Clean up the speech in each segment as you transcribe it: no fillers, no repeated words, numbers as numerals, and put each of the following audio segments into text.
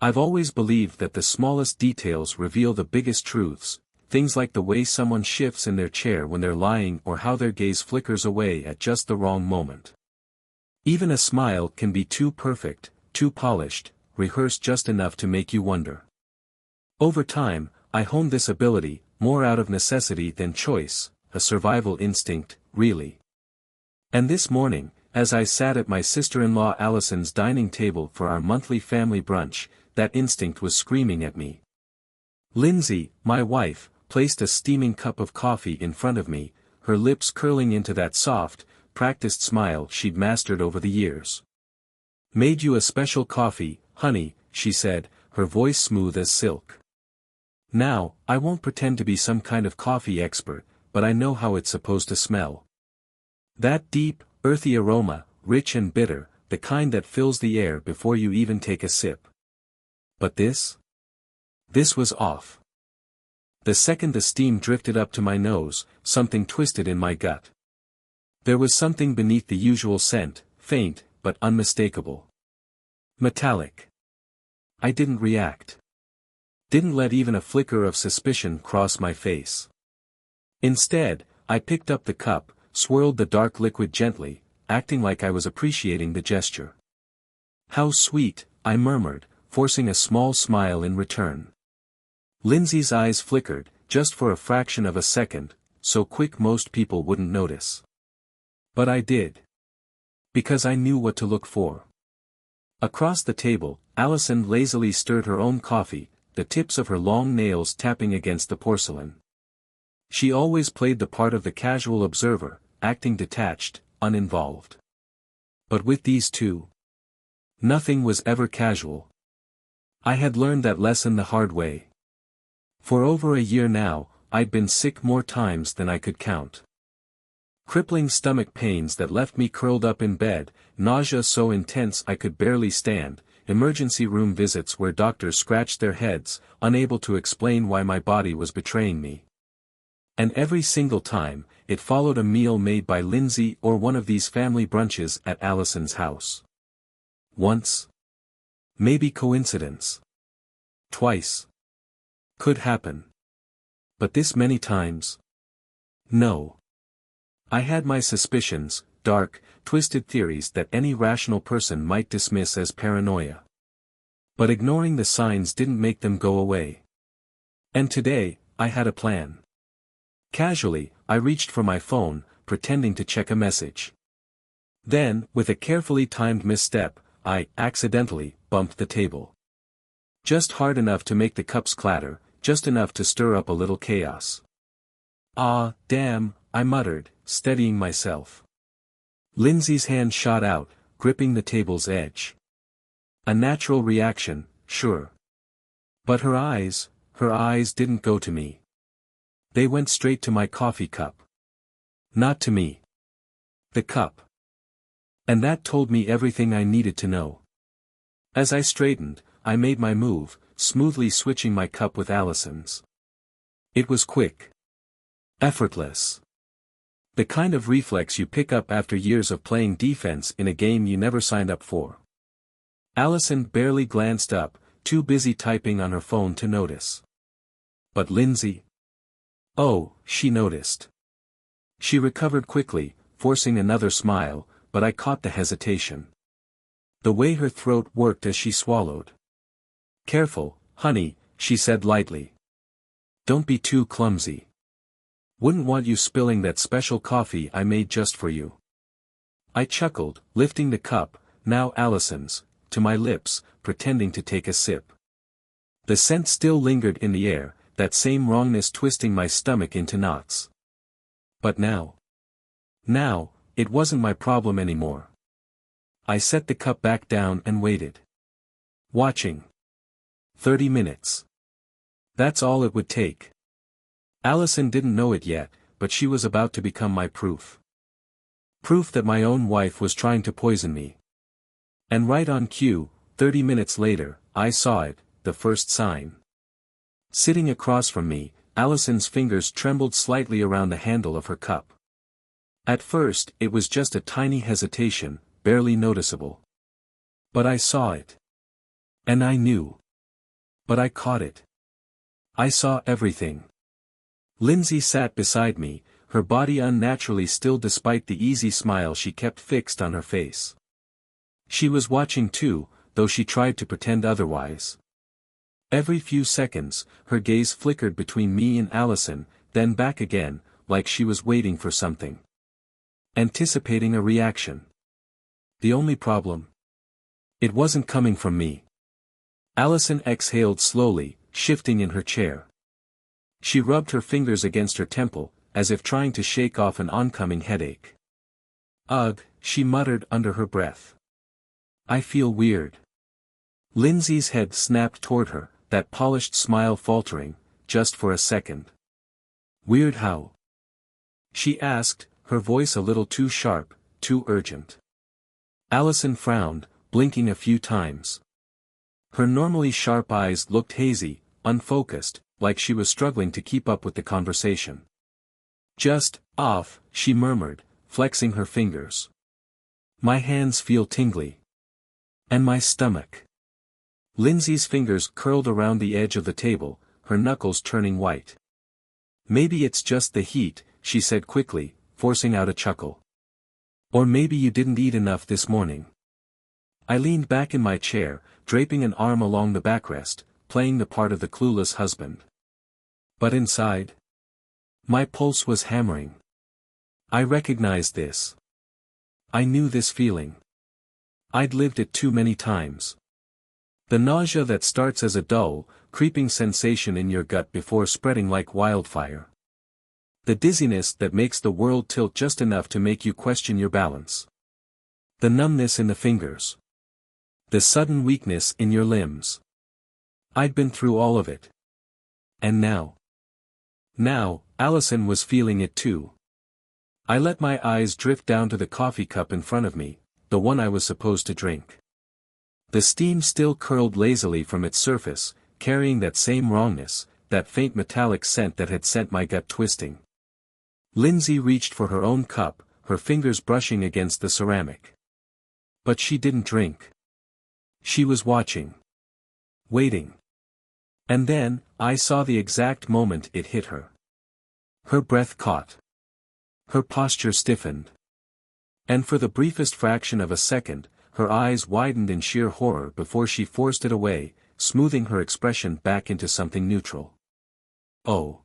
I've always believed that the smallest details reveal the biggest truths, things like the way someone shifts in their chair when they're lying or how their gaze flickers away at just the wrong moment. Even a smile can be too perfect, too polished, rehearsed just enough to make you wonder. Over time, I honed this ability, more out of necessity than choice, a survival instinct, really. And this morning, as I sat at my sister-in-law Allison's dining table for our monthly family brunch, that instinct was screaming at me. Lindsay, my wife, placed a steaming cup of coffee in front of me, her lips curling into that soft, practiced smile she'd mastered over the years. "Made you a special coffee, honey," she said, her voice smooth as silk. Now, I won't pretend to be some kind of coffee expert, but I know how it's supposed to smell. That deep, earthy aroma, rich and bitter, the kind that fills the air before you even take a sip. But this? This was off. The second the steam drifted up to my nose, something twisted in my gut. There was something beneath the usual scent, faint, but unmistakable. Metallic. I didn't react. Didn't let even a flicker of suspicion cross my face. Instead, I picked up the cup, swirled the dark liquid gently, acting like I was appreciating the gesture. "How sweet," I murmured, forcing a small smile in return. Lindsay's eyes flickered, just for a fraction of a second, so quick most people wouldn't notice. But I did. Because I knew what to look for. Across the table, Allison lazily stirred her own coffee, the tips of her long nails tapping against the porcelain. She always played the part of the casual observer, acting detached, uninvolved. But with these two, nothing was ever casual. I had learned that lesson the hard way. For over a year now, I'd been sick more times than I could count. Crippling stomach pains that left me curled up in bed, nausea so intense I could barely stand, emergency room visits where doctors scratched their heads, unable to explain why my body was betraying me. And every single time, it followed a meal made by Lindsay or one of these family brunches at Allison's house. Once. Maybe coincidence. Twice. Could happen. But this many times? No. I had my suspicions, dark, twisted theories that any rational person might dismiss as paranoia. But ignoring the signs didn't make them go away. And today, I had a plan. Casually, I reached for my phone, pretending to check a message. Then, with a carefully timed misstep, I accidentally bumped the table. Just hard enough to make the cups clatter, just enough to stir up a little chaos. "Ah, damn," I muttered, steadying myself. Lindsay's hand shot out, gripping the table's edge. A natural reaction, sure. But her eyes didn't go to me. They went straight to my coffee cup. Not to me. The cup. And that told me everything I needed to know. As I straightened, I made my move, smoothly switching my cup with Allison's. It was quick. Effortless. The kind of reflex you pick up after years of playing defense in a game you never signed up for. Allison barely glanced up, too busy typing on her phone to notice. But Lindsay? Oh, she noticed. She recovered quickly, forcing another smile, but I caught the hesitation. The way her throat worked as she swallowed. "Careful, honey," she said lightly. "Don't be too clumsy. Wouldn't want you spilling that special coffee I made just for you." I chuckled, lifting the cup, now Allison's, to my lips, pretending to take a sip. The scent still lingered in the air, that same wrongness twisting my stomach into knots. But now, it wasn't my problem anymore. I set the cup back down and waited. Watching. 30 minutes. That's all it would take. Allison didn't know it yet, but she was about to become my proof. Proof that my own wife was trying to poison me. And right on cue, 30 minutes later, I saw it, the first sign. Sitting across from me, Allison's fingers trembled slightly around the handle of her cup. At first, it was just a tiny hesitation, barely noticeable. But I saw it. And I knew. But I caught it. I saw everything. Lindsay sat beside me, her body unnaturally still despite the easy smile she kept fixed on her face. She was watching too, though she tried to pretend otherwise. Every few seconds, her gaze flickered between me and Allison, then back again, like she was waiting for something. Anticipating a reaction. The only problem? It wasn't coming from me. Allison exhaled slowly, shifting in her chair. She rubbed her fingers against her temple, as if trying to shake off an oncoming headache. Ugh, she muttered under her breath. I feel weird. Lindsay's head snapped toward her, that polished smile faltering, just for a second. Weird how? She asked, her voice a little too sharp, too urgent. Allison frowned, blinking a few times. Her normally sharp eyes looked hazy, unfocused, like she was struggling to keep up with the conversation. Just, off, she murmured, flexing her fingers. My hands feel tingly. And my stomach. Lindsay's fingers curled around the edge of the table, her knuckles turning white. Maybe it's just the heat, she said quickly, forcing out a chuckle. Or maybe you didn't eat enough this morning. I leaned back in my chair, draping an arm along the backrest, playing the part of the clueless husband. But inside? My pulse was hammering. I recognized this. I knew this feeling. I'd lived it too many times. The nausea that starts as a dull, creeping sensation in your gut before spreading like wildfire. The dizziness that makes the world tilt just enough to make you question your balance. The numbness in the fingers. The sudden weakness in your limbs. I'd been through all of it. And now? Now, Allison was feeling it too. I let my eyes drift down to the coffee cup in front of me, the one I was supposed to drink. The steam still curled lazily from its surface, carrying that same wrongness, that faint metallic scent that had sent my gut twisting. Lindsay reached for her own cup, her fingers brushing against the ceramic. But she didn't drink. She was watching. Waiting. And then, I saw the exact moment it hit her. Her breath caught. Her posture stiffened. And for the briefest fraction of a second, her eyes widened in sheer horror before she forced it away, smoothing her expression back into something neutral. Oh.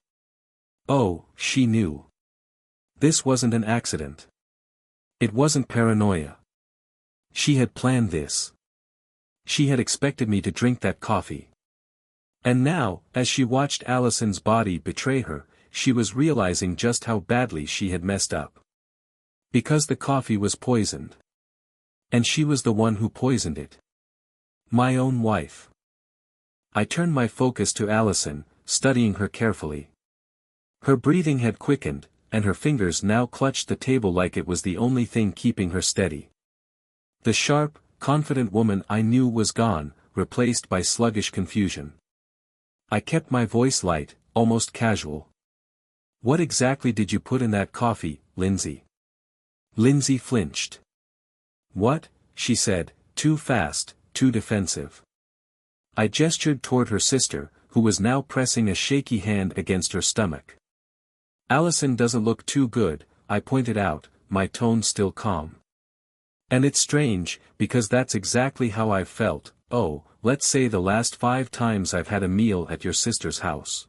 Oh, she knew. This wasn't an accident. It wasn't paranoia. She had planned this. She had expected me to drink that coffee. And now, as she watched Allison's body betray her, she was realizing just how badly she had messed up. Because the coffee was poisoned. And she was the one who poisoned it. My own wife. I turned my focus to Allison, studying her carefully. Her breathing had quickened, and her fingers now clutched the table like it was the only thing keeping her steady. The sharp, confident woman I knew was gone, replaced by sluggish confusion. I kept my voice light, almost casual. What exactly did you put in that coffee, Lindsay? Lindsay flinched. What? She said, too fast, too defensive. I gestured toward her sister, who was now pressing a shaky hand against her stomach. Allison doesn't look too good, I pointed out, my tone still calm. And it's strange, because that's exactly how I've felt, let's say the last 5 times I've had a meal at your sister's house.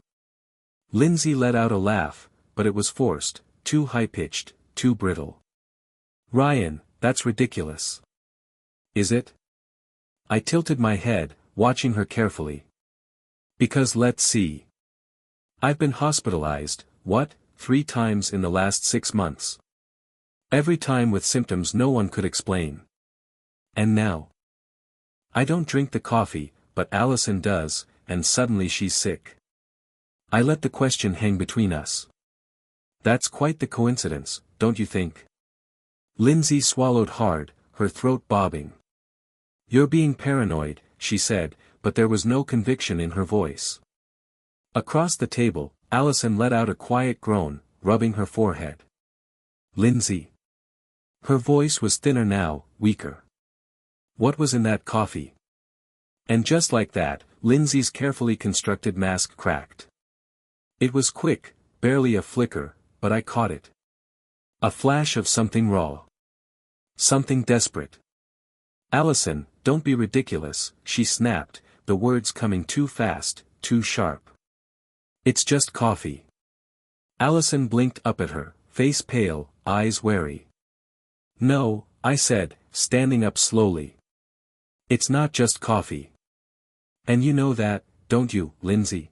Lindsay let out a laugh, but it was forced, too high-pitched, too brittle. Ryan, that's ridiculous. Is it? I tilted my head, watching her carefully. Because let's see. I've been hospitalized, 3 times in the last 6 months. Every time with symptoms no one could explain. And now? I don't drink the coffee, but Allison does, and suddenly she's sick. I let the question hang between us. That's quite the coincidence, don't you think? Lindsay swallowed hard, her throat bobbing. You're being paranoid, she said, but there was no conviction in her voice. Across the table, Allison let out a quiet groan, rubbing her forehead. Lindsay. Her voice was thinner now, weaker. What was in that coffee? And just like that, Lindsay's carefully constructed mask cracked. It was quick, barely a flicker, but I caught it. A flash of something raw. Something desperate. "Allison, don't be ridiculous," she snapped, the words coming too fast, too sharp. "It's just coffee." Allison blinked up at her, face pale, eyes wary. "No," I said, standing up slowly. "It's not just coffee. And you know that, don't you, Lindsay?"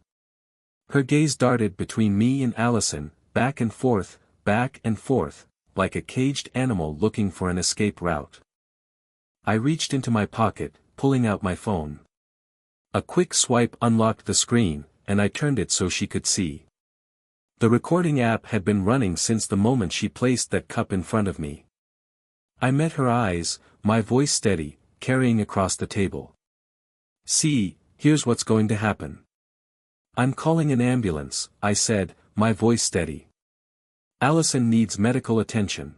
Her gaze darted between me and Allison, back and forth, like a caged animal looking for an escape route. I reached into my pocket, pulling out my phone. A quick swipe unlocked the screen, and I turned it so she could see. The recording app had been running since the moment she placed that cup in front of me. I met her eyes, my voice steady, carrying across the table. "See, here's what's going to happen. I'm calling an ambulance," I said, my voice steady. "Allison needs medical attention.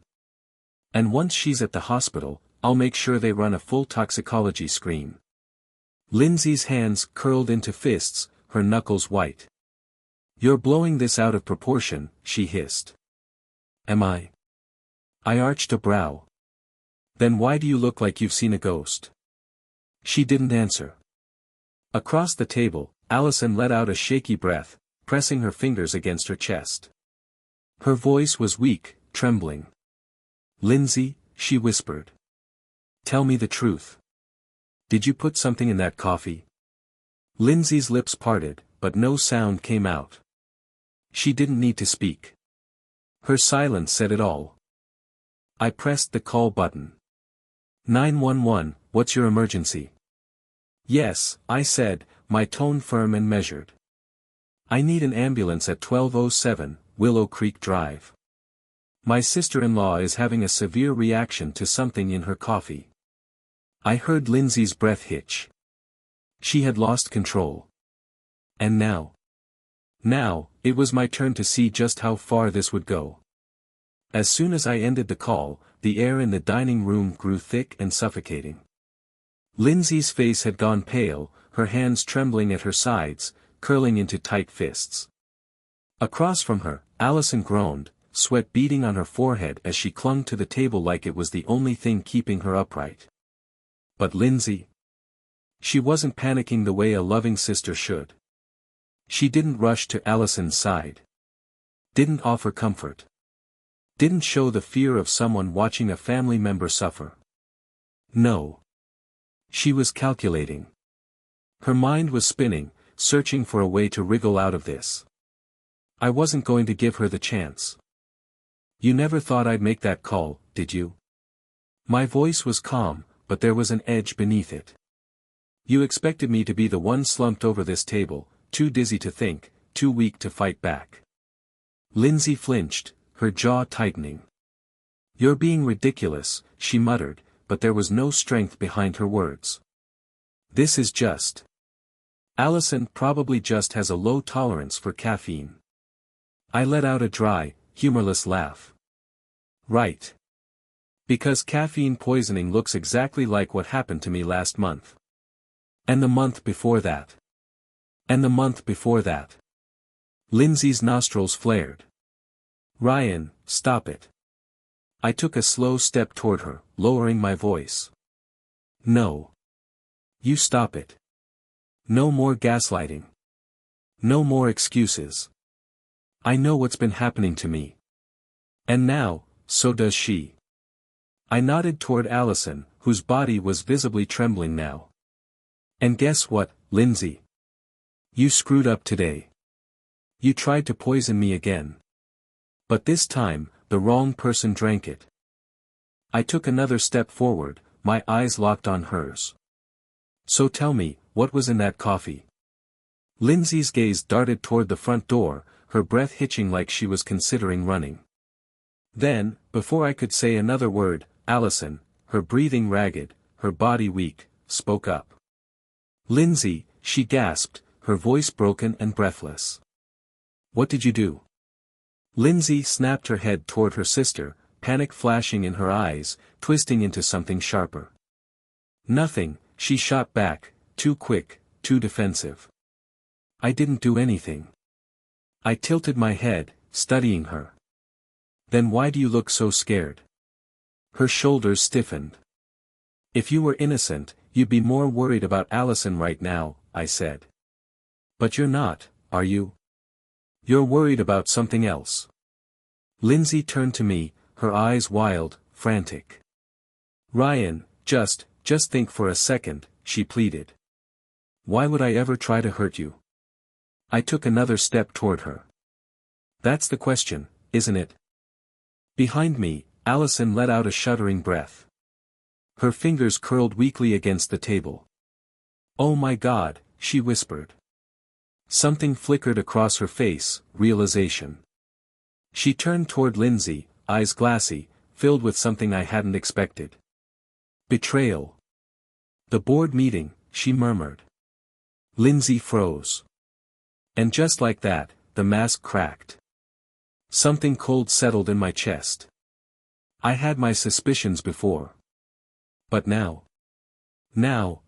And once she's at the hospital, I'll make sure they run a full toxicology screen." Lindsay's hands curled into fists, her knuckles white. "You're blowing this out of proportion," she hissed. "Am I?" I arched a brow. "Then why do you look like you've seen a ghost?" She didn't answer. Across the table, Allison let out a shaky breath, pressing her fingers against her chest. Her voice was weak, trembling. "Lindsay," she whispered. "Tell me the truth. Did you put something in that coffee?" Lindsay's lips parted, but no sound came out. She didn't need to speak. Her silence said it all. I pressed the call button. 911, what's your emergency?" "Yes," I said, my tone firm and measured. "I need an ambulance at 1207, Willow Creek Drive. My sister-in-law is having a severe reaction to something in her coffee." I heard Lindsay's breath hitch. She had lost control. And now? Now, it was my turn to see just how far this would go. As soon as I ended the call, the air in the dining room grew thick and suffocating. Lindsay's face had gone pale, her hands trembling at her sides, curling into tight fists. Across from her, Allison groaned, sweat beading on her forehead as she clung to the table like it was the only thing keeping her upright. But Lindsay? She wasn't panicking the way a loving sister should. She didn't rush to Allison's side. Didn't offer comfort. Didn't show the fear of someone watching a family member suffer. No. She was calculating. Her mind was spinning, searching for a way to wriggle out of this. I wasn't going to give her the chance. "You never thought I'd make that call, did you?" My voice was calm, but there was an edge beneath it. "You expected me to be the one slumped over this table, too dizzy to think, too weak to fight back." Lindsay flinched, her jaw tightening. "You're being ridiculous," she muttered, but there was no strength behind her words. "This is just. Allison probably just has a low tolerance for caffeine." I let out a dry, humorless laugh. "Right. Because caffeine poisoning looks exactly like what happened to me last month. And the month before that. And the month before that." Lindsay's nostrils flared. "Ryan, stop it." I took a slow step toward her, lowering my voice. "No. You stop it. No more gaslighting. No more excuses. I know what's been happening to me. And now, so does she." I nodded toward Allison, whose body was visibly trembling now. "And guess what, Lindsay? You screwed up today. You tried to poison me again. But this time, the wrong person drank it." I took another step forward, my eyes locked on hers. "So tell me, what was in that coffee?" Lindsay's gaze darted toward the front door, her breath hitching like she was considering running. Then, before I could say another word, Allison, her breathing ragged, her body weak, spoke up. "Lindsay," she gasped, her voice broken and breathless. "What did you do?" Lindsay snapped her head toward her sister, panic flashing in her eyes, twisting into something sharper. "Nothing," she shot back, too quick, too defensive. I didn't do anything. I tilted my head, studying her. Then why do you look so scared? Her shoulders stiffened. If you were innocent, you'd be more worried about Allison right now, I said. But you're not, are you? You're worried about something else. Lindsay turned to me, her eyes wild, frantic. Ryan, just think for a second, she pleaded. Why would I ever try to hurt you? I took another step toward her. That's the question, isn't it? Behind me, Allison let out a shuddering breath. Her fingers curled weakly against the table. Oh my God, she whispered. Something flickered across her face, realization. She turned toward Lindsay, eyes glassy, filled with something I hadn't expected. Betrayal. The board meeting, she murmured. Lindsay froze. And just like that, the mask cracked. Something cold settled in my chest. I had my suspicions before. But now,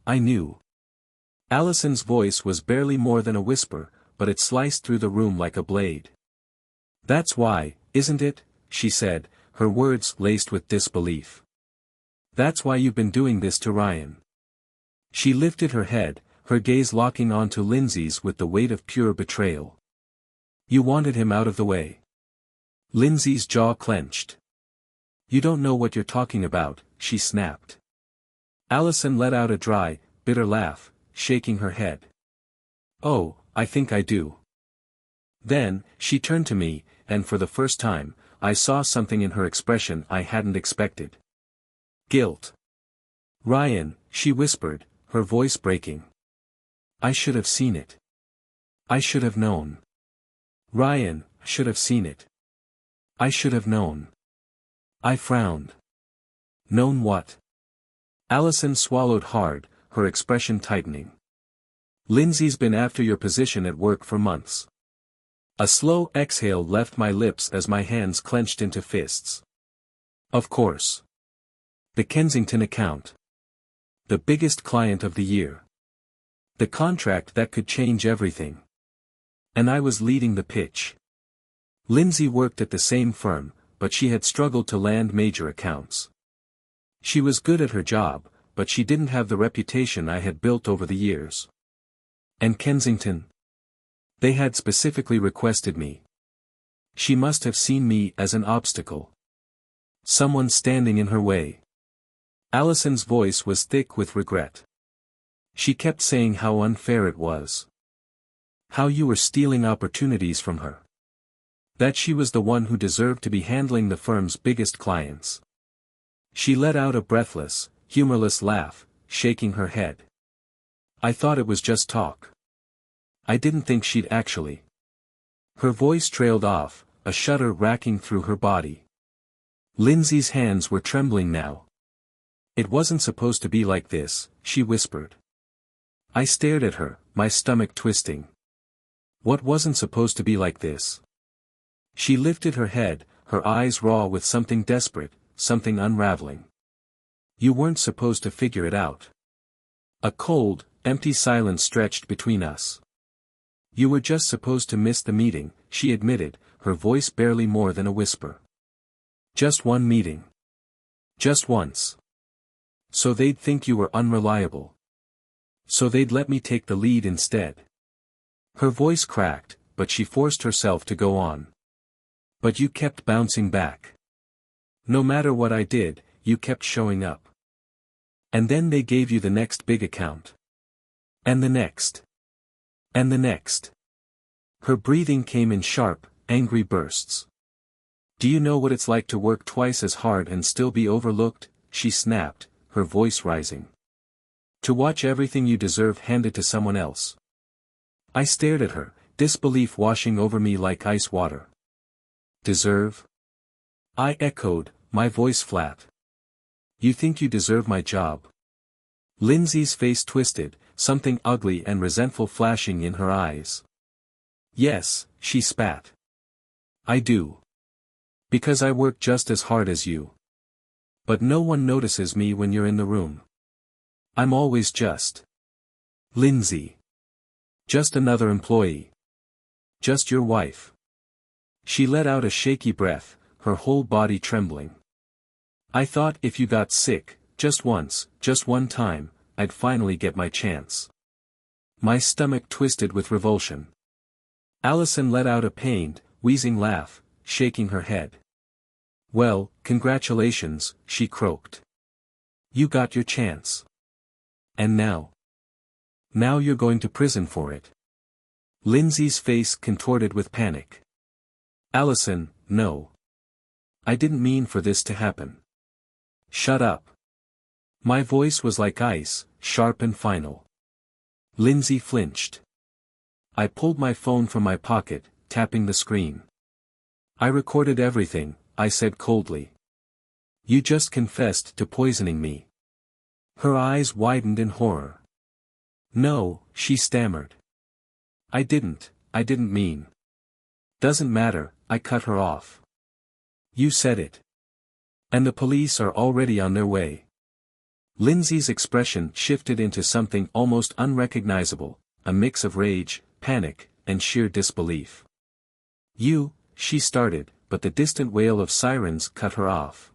I knew. Allison's voice was barely more than a whisper, but it sliced through the room like a blade. That's why, isn't it? She said, her words laced with disbelief. That's why you've been doing this to Ryan. She lifted her head, her gaze locking onto Lindsay's with the weight of pure betrayal. You wanted him out of the way. Lindsay's jaw clenched. You don't know what you're talking about, she snapped. Allison let out a dry, bitter laugh, shaking her head. Oh, I think I do. Then, she turned to me, and for the first time, I saw something in her expression I hadn't expected. Guilt. Ryan, she whispered, her voice breaking. I should have seen it. I should have known. Ryan, should have seen it. I should have known. I frowned. Known what? Allison swallowed hard, her expression tightening. Lindsay's been after your position at work for months. A slow exhale left my lips as my hands clenched into fists. Of course. The Kensington account. The biggest client of the year. The contract that could change everything. And I was leading the pitch. Lindsay worked at the same firm, but she had struggled to land major accounts. She was good at her job, but she didn't have the reputation I had built over the years. And Kensington? They had specifically requested me. She must have seen me as an obstacle. Someone standing in her way. Allison's voice was thick with regret. She kept saying how unfair it was. How you were stealing opportunities from her. That she was the one who deserved to be handling the firm's biggest clients. She let out a breathless, humorless laugh, shaking her head. I thought it was just talk. I didn't think she'd actually. Her voice trailed off, a shudder racking through her body. Lindsay's hands were trembling now. It wasn't supposed to be like this, she whispered. I stared at her, my stomach twisting. What wasn't supposed to be like this? She lifted her head, her eyes raw with something desperate, something unraveling. You weren't supposed to figure it out. A cold, empty silence stretched between us. You were just supposed to miss the meeting, she admitted, her voice barely more than a whisper. Just one meeting. Just once. So they'd think you were unreliable. So they'd let me take the lead instead. Her voice cracked, but she forced herself to go on. But you kept bouncing back. No matter what I did, you kept showing up. And then they gave you the next big account. And the next. And the next. Her breathing came in sharp, angry bursts. Do you know what it's like to work twice as hard and still be overlooked? She snapped, her voice rising. To watch everything you deserve handed to someone else. I stared at her, disbelief washing over me like ice water. Deserve? I echoed, my voice flat. You think you deserve my job? Lindsay's face twisted, something ugly and resentful flashing in her eyes. Yes, she spat. I do. Because I work just as hard as you. But no one notices me when you're in the room. I'm always just. Lindsay. Just another employee. Just your wife. She let out a shaky breath, her whole body trembling. I thought if you got sick, just once, just one time, I'd finally get my chance. My stomach twisted with revulsion. Allison let out a pained, wheezing laugh, shaking her head. Well, congratulations, she croaked. You got your chance. And now? Now you're going to prison for it. Lindsay's face contorted with panic. Allison, no. I didn't mean for this to happen. Shut up. My voice was like ice, sharp and final. Lindsay flinched. I pulled my phone from my pocket, tapping the screen. I recorded everything, I said coldly. You just confessed to poisoning me. Her eyes widened in horror. No, she stammered. I didn't mean. Doesn't matter, I cut her off. You said it. And the police are already on their way. Lindsay's expression shifted into something almost unrecognizable, a mix of rage, panic, and sheer disbelief. She started, but the distant wail of sirens cut her off.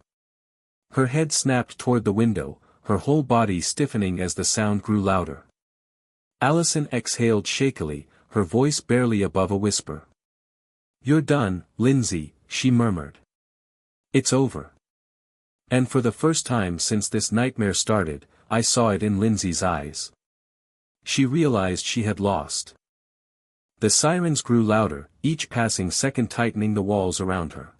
Her head snapped toward the window, her whole body stiffening as the sound grew louder. Allison exhaled shakily, her voice barely above a whisper. You're done, Lindsay, she murmured. It's over. And for the first time since this nightmare started, I saw it in Lindsay's eyes. She realized she had lost. The sirens grew louder, each passing second tightening the walls around her.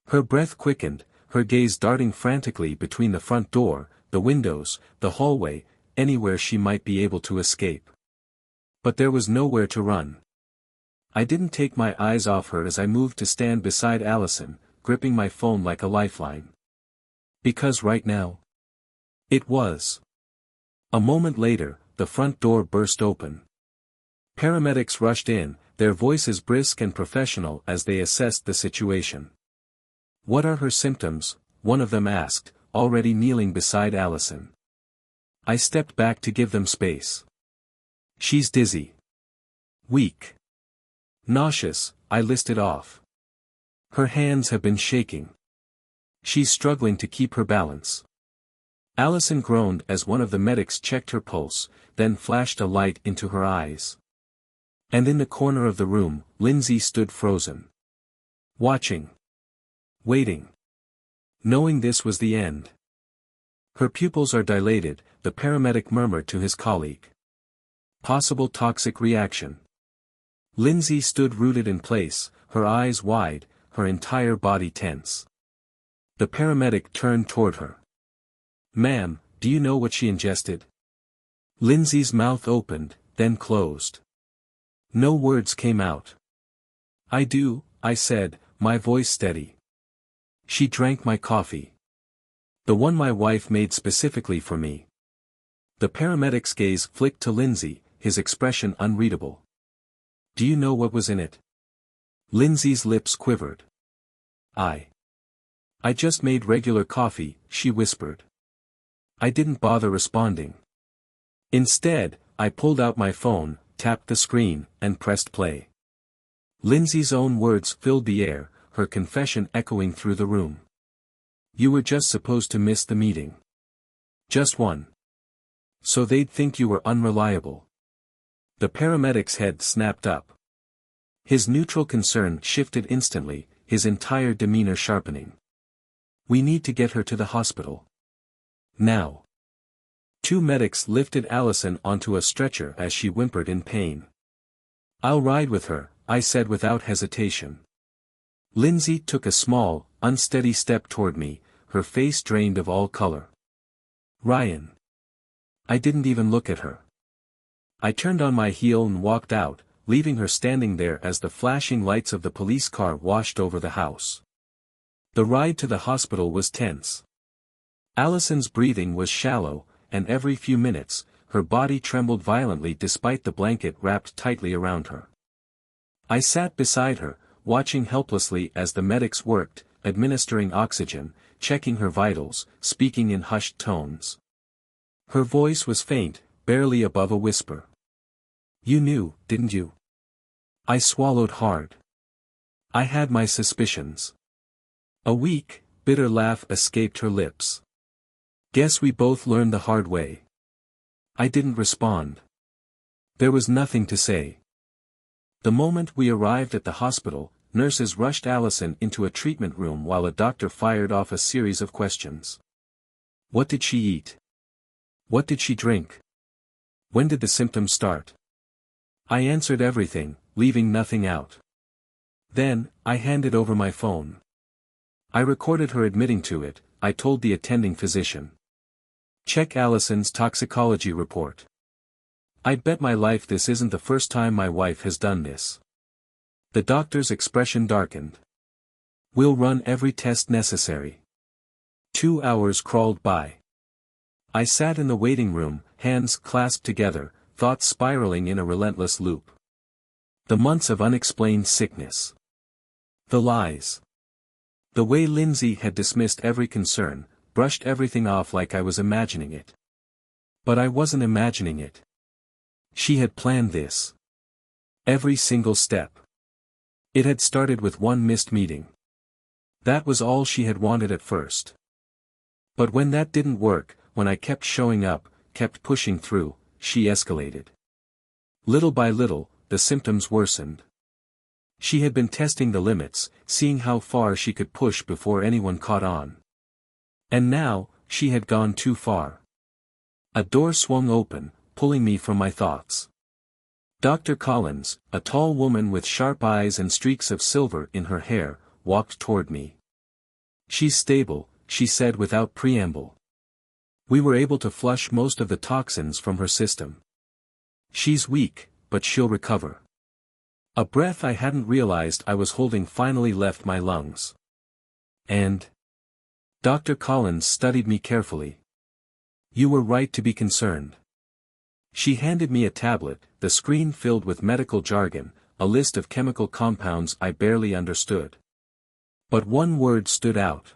Her breath quickened, her gaze darting frantically between the front door, the windows, the hallway, anywhere she might be able to escape. But there was nowhere to run. I didn't take my eyes off her as I moved to stand beside Allison, gripping my phone like a lifeline. Because right now, it was. A moment later, the front door burst open. Paramedics rushed in, their voices brisk and professional as they assessed the situation. What are her symptoms? One of them asked, already kneeling beside Allison. I stepped back to give them space. She's dizzy. Weak. Nauseous, I listed off. Her hands have been shaking. She's struggling to keep her balance. Allison groaned as one of the medics checked her pulse, then flashed a light into her eyes. And in the corner of the room, Lindsay stood frozen. Watching. Waiting. Knowing this was the end. Her pupils are dilated, the paramedic murmured to his colleague. Possible toxic reaction. Lindsay stood rooted in place, her eyes wide, her entire body tense. The paramedic turned toward her. Ma'am, do you know what she ingested? Lindsay's mouth opened, then closed. No words came out. I do, I said, my voice steady. She drank my coffee. The one my wife made specifically for me. The paramedic's gaze flicked to Lindsay, his expression unreadable. Do you know what was in it? Lindsay's lips quivered. I just made regular coffee, she whispered. I didn't bother responding. Instead, I pulled out my phone, tapped the screen, and pressed play. Lindsay's own words filled the air, her confession echoing through the room. You were just supposed to miss the meeting. Just one. So they'd think you were unreliable. The paramedic's head snapped up. His neutral concern shifted instantly, his entire demeanor sharpening. We need to get her to the hospital. Now. Two medics lifted Allison onto a stretcher as she whimpered in pain. I'll ride with her, I said without hesitation. Lindsay took a small, unsteady step toward me, her face drained of all color. Ryan. I didn't even look at her. I turned on my heel and walked out, leaving her standing there as the flashing lights of the police car washed over the house. The ride to the hospital was tense. Allison's breathing was shallow, and every few minutes, her body trembled violently despite the blanket wrapped tightly around her. I sat beside her, watching helplessly as the medics worked, administering oxygen, checking her vitals, speaking in hushed tones. Her voice was faint, barely above a whisper. You knew, didn't you? I swallowed hard. I had my suspicions. A weak, bitter laugh escaped her lips. Guess we both learned the hard way. I didn't respond. There was nothing to say. The moment we arrived at the hospital, nurses rushed Allison into a treatment room while a doctor fired off a series of questions. What did she eat? What did she drink? When did the symptoms start? I answered everything, leaving nothing out. Then, I handed over my phone. I recorded her admitting to it. I told the attending physician. Check Allison's toxicology report. I'd bet my life this isn't the first time my wife has done this. The doctor's expression darkened. We'll run every test necessary. 2 hours crawled by. I sat in the waiting room, hands clasped together, thoughts spiraling in a relentless loop. The months of unexplained sickness. The lies. The way Lindsay had dismissed every concern, brushed everything off like I was imagining it. But I wasn't imagining it. She had planned this. Every single step. It had started with one missed meeting. That was all she had wanted at first. But when that didn't work, when I kept showing up, kept pushing through, she escalated. Little by little, the symptoms worsened. She had been testing the limits, seeing how far she could push before anyone caught on. And now, she had gone too far. A door swung open, pulling me from my thoughts. Dr. Collins, a tall woman with sharp eyes and streaks of silver in her hair, walked toward me. She's stable, she said without preamble. We were able to flush most of the toxins from her system. She's weak, but she'll recover. A breath I hadn't realized I was holding finally left my lungs. And? Dr. Collins studied me carefully. You were right to be concerned. She handed me a tablet, the screen filled with medical jargon, a list of chemical compounds I barely understood. But one word stood out.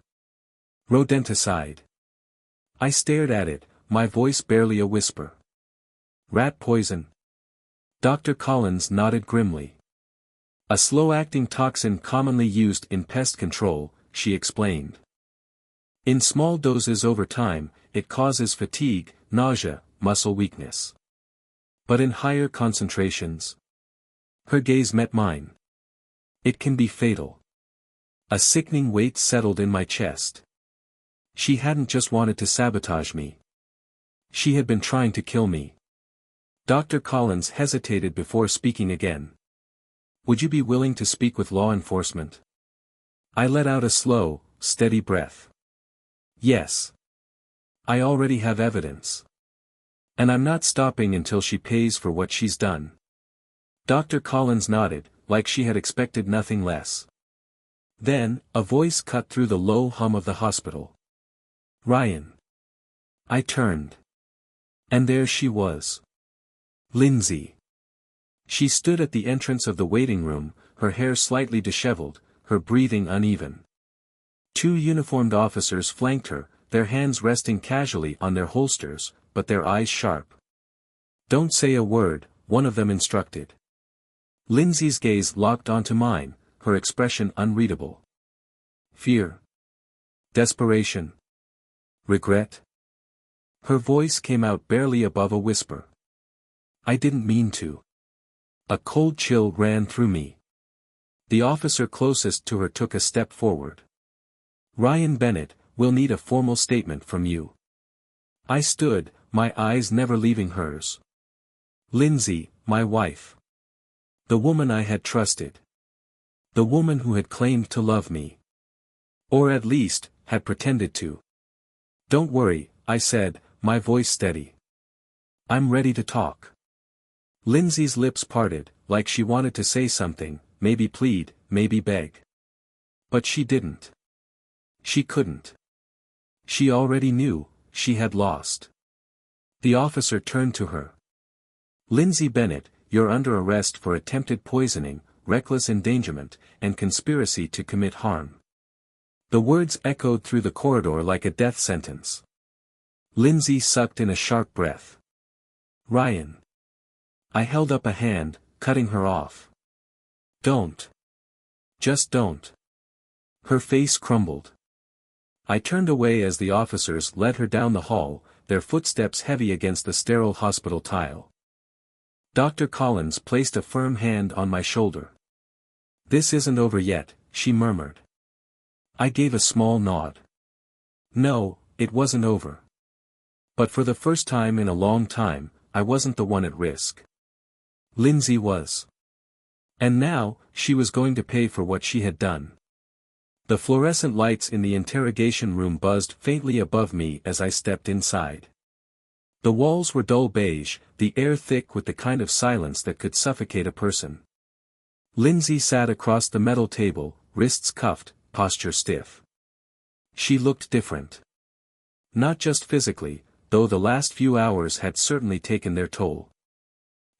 Rodenticide. I stared at it, my voice barely a whisper. Rat poison. Dr. Collins nodded grimly. A slow-acting toxin commonly used in pest control, she explained. In small doses over time, it causes fatigue, nausea, muscle weakness. But in higher concentrations. Her gaze met mine. It can be fatal. A sickening weight settled in my chest. She hadn't just wanted to sabotage me. She had been trying to kill me. Dr. Collins hesitated before speaking again. Would you be willing to speak with law enforcement? I let out a slow, steady breath. Yes. I already have evidence. And I'm not stopping until she pays for what she's done. Dr. Collins nodded, like she had expected nothing less. Then, a voice cut through the low hum of the hospital. Ryan. I turned. And there she was. Lindsay. She stood at the entrance of the waiting room, her hair slightly disheveled, her breathing uneven. 2 uniformed officers flanked her, their hands resting casually on their holsters, but their eyes sharp. Don't say a word, one of them instructed. Lindsay's gaze locked onto mine, her expression unreadable. Fear. Desperation. Regret. Her voice came out barely above a whisper. I didn't mean to. A cold chill ran through me. The officer closest to her took a step forward. Ryan Bennett, we'll need a formal statement from you. I stood, my eyes never leaving hers. Lindsay, my wife. The woman I had trusted. The woman who had claimed to love me. Or at least, had pretended to. Don't worry, I said, my voice steady. I'm ready to talk. Lindsay's lips parted, like she wanted to say something, maybe plead, maybe beg. But she didn't. She couldn't. She already knew, she had lost. The officer turned to her. Lindsay Bennett, you're under arrest for attempted poisoning, reckless endangerment, and conspiracy to commit harm. The words echoed through the corridor like a death sentence. Lindsay sucked in a sharp breath. Ryan. I held up a hand, cutting her off. Don't. Just don't. Her face crumbled. I turned away as the officers led her down the hall, their footsteps heavy against the sterile hospital tile. Dr. Collins placed a firm hand on my shoulder. "This isn't over yet," she murmured. I gave a small nod. No, it wasn't over. But for the first time in a long time, I wasn't the one at risk. Lindsay was. And now, she was going to pay for what she had done. The fluorescent lights in the interrogation room buzzed faintly above me as I stepped inside. The walls were dull beige, the air thick with the kind of silence that could suffocate a person. Lindsay sat across the metal table, wrists cuffed, posture stiff. She looked different. Not just physically, though the last few hours had certainly taken their toll.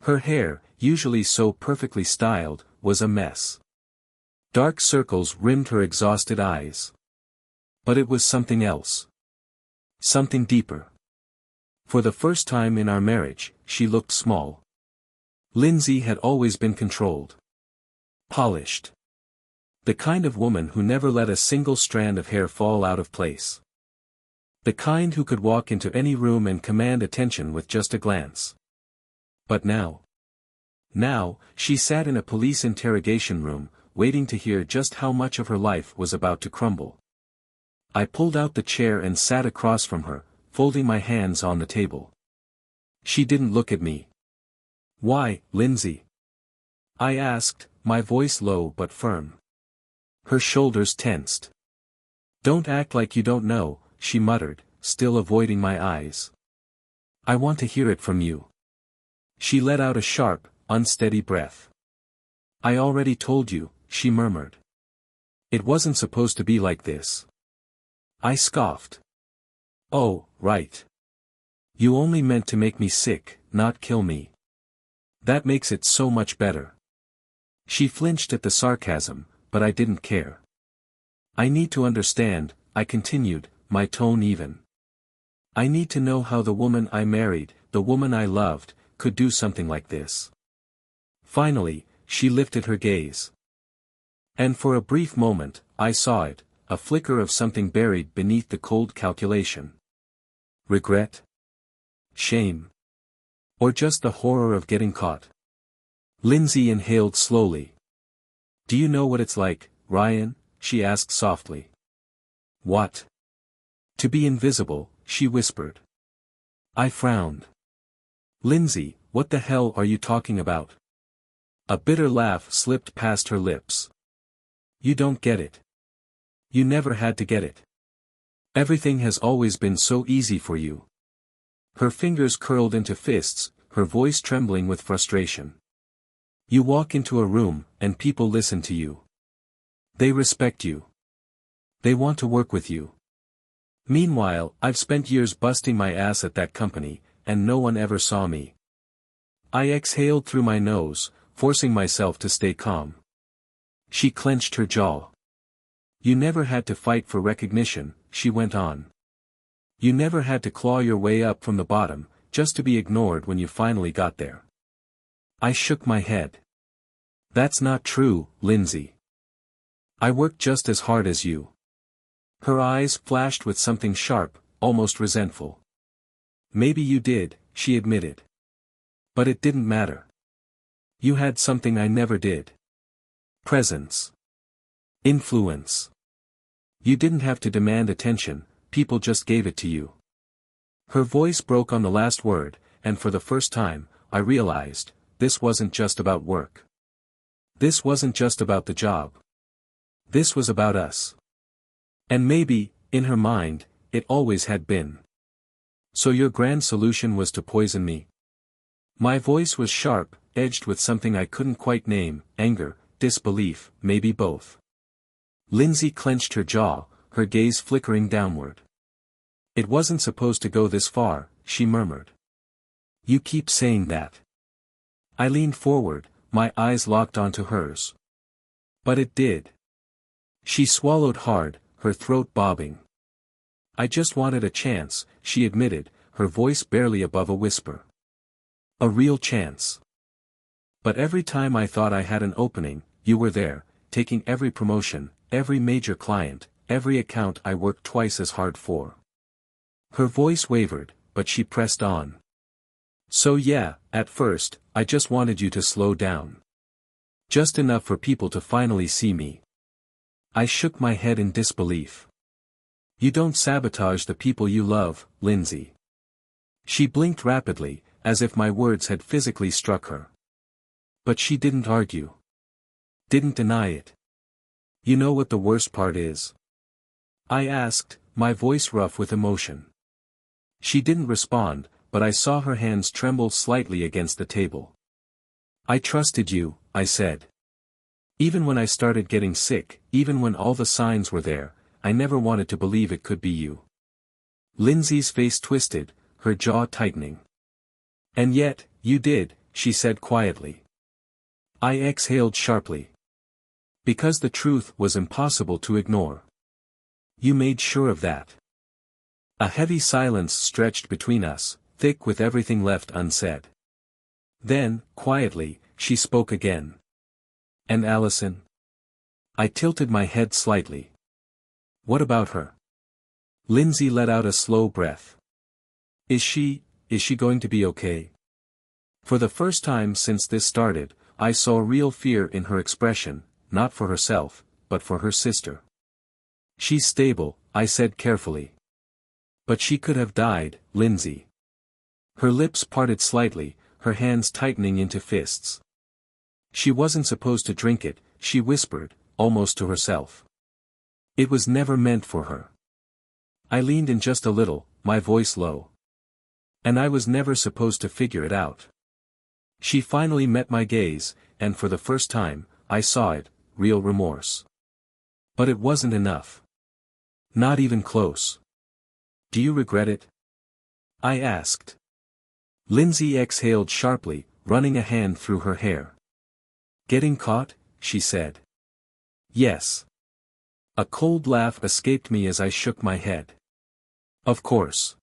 Her hair, usually so perfectly styled, was a mess. Dark circles rimmed her exhausted eyes. But it was something else. Something deeper. For the first time in our marriage, she looked small. Lindsay had always been controlled. Polished. The kind of woman who never let a single strand of hair fall out of place. The kind who could walk into any room and command attention with just a glance. But now, she sat in a police interrogation room, waiting to hear just how much of her life was about to crumble. I pulled out the chair and sat across from her, folding my hands on the table. She didn't look at me. "Why, Lindsay?" I asked, my voice low but firm. Her shoulders tensed. "Don't act like you don't know," she muttered, still avoiding my eyes. "I want to hear it from you." She let out a sharp, unsteady breath. "I already told you," she murmured. "It wasn't supposed to be like this." I scoffed. "Oh, right. You only meant to make me sick, not kill me. That makes it so much better." She flinched at the sarcasm, but I didn't care. "I need to understand," I continued, my tone even. "I need to know how the woman I married, the woman I loved, could do something like this." Finally, she lifted her gaze. And for a brief moment, I saw it, a flicker of something buried beneath the cold calculation. Regret? Shame? Or just the horror of getting caught? Lindsay inhaled slowly. "Do you know what it's like, Ryan?" she asked softly. "What?" "To be invisible," she whispered. I frowned. "Lindsay, what the hell are you talking about?" A bitter laugh slipped past her lips. "You don't get it. You never had to get it. Everything has always been so easy for you." Her fingers curled into fists, her voice trembling with frustration. "You walk into a room, and people listen to you. They respect you. They want to work with you. Meanwhile, I've spent years busting my ass at that company, and no one ever saw me." I exhaled through my nose, forcing myself to stay calm. She clenched her jaw. "You never had to fight for recognition," she went on. "You never had to claw your way up from the bottom, just to be ignored when you finally got there." I shook my head. "That's not true, Lindsay. I worked just as hard as you." Her eyes flashed with something sharp, almost resentful. "Maybe you did," she admitted. "But it didn't matter. You had something I never did. Presence. Influence. You didn't have to demand attention, people just gave it to you." Her voice broke on the last word, and for the first time, I realized, this wasn't just about work. This wasn't just about the job. This was about us. And maybe, in her mind, it always had been. "So your grand solution was to poison me?" My voice was sharp, edged with something I couldn't quite name, anger, disbelief, maybe both. Lindsay clenched her jaw, her gaze flickering downward. "It wasn't supposed to go this far," she murmured. "You keep saying that." I leaned forward, my eyes locked onto hers. "But it did." She swallowed hard, her throat bobbing. "I just wanted a chance," she admitted, her voice barely above a whisper. "A real chance. But every time I thought I had an opening, you were there, taking every promotion, every major client, every account I worked twice as hard for. Her voice wavered, but she pressed on. So yeah, at first, I just wanted you to slow down. Just enough for people to finally see me. I shook my head in disbelief. You don't sabotage the people you love, Lindsay. She blinked rapidly, as if my words had physically struck her. But she didn't argue. Didn't deny it. You know what the worst part is? I asked, my voice rough with emotion. She didn't respond, but I saw her hands tremble slightly against the table. I trusted you, I said. Even when I started getting sick, even when all the signs were there, I never wanted to believe it could be you. Lindsay's face twisted, her jaw tightening. And yet, you did, she said quietly. I exhaled sharply. Because the truth was impossible to ignore. You made sure of that. A heavy silence stretched between us, thick with everything left unsaid. Then, quietly, she spoke again. And Allison? I tilted my head slightly. What about her? Lindsay let out a slow breath. Is she going to be okay? For the first time since this started, I saw real fear in her expression, not for herself, but for her sister. She's stable, I said carefully. But she could have died, Lindsay. Her lips parted slightly, her hands tightening into fists. She wasn't supposed to drink it, she whispered, almost to herself. It was never meant for her. I leaned in just a little, my voice low. And I was never supposed to figure it out. She finally met my gaze, and for the first time, I saw it, real remorse. But it wasn't enough. Not even close. Do you regret it? I asked. Lindsay exhaled sharply, running a hand through her hair. Getting caught, she said. Yes. A cold laugh escaped me as I shook my head. Of course.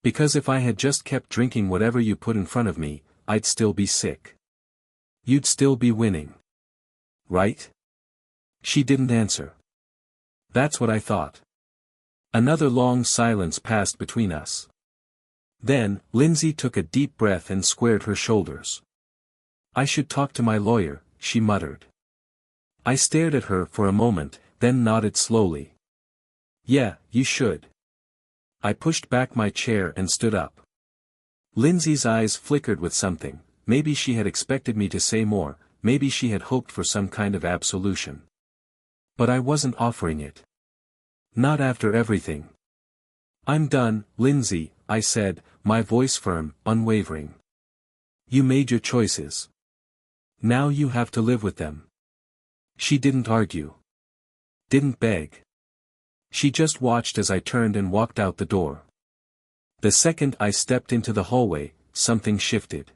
Because if I had just kept drinking whatever you put in front of me, I'd still be sick. You'd still be winning. Right? She didn't answer. That's what I thought. Another long silence passed between us. Then, Lindsay took a deep breath and squared her shoulders. I should talk to my lawyer, she muttered. I stared at her for a moment, then nodded slowly. Yeah, you should. I pushed back my chair and stood up. Lindsay's eyes flickered with something, maybe she had expected me to say more, maybe she had hoped for some kind of absolution. But I wasn't offering it. Not after everything. I'm done, Lindsay, I said, my voice firm, unwavering. You made your choices. Now you have to live with them. She didn't argue. Didn't beg. She just watched as I turned and walked out the door. The second I stepped into the hallway, something shifted.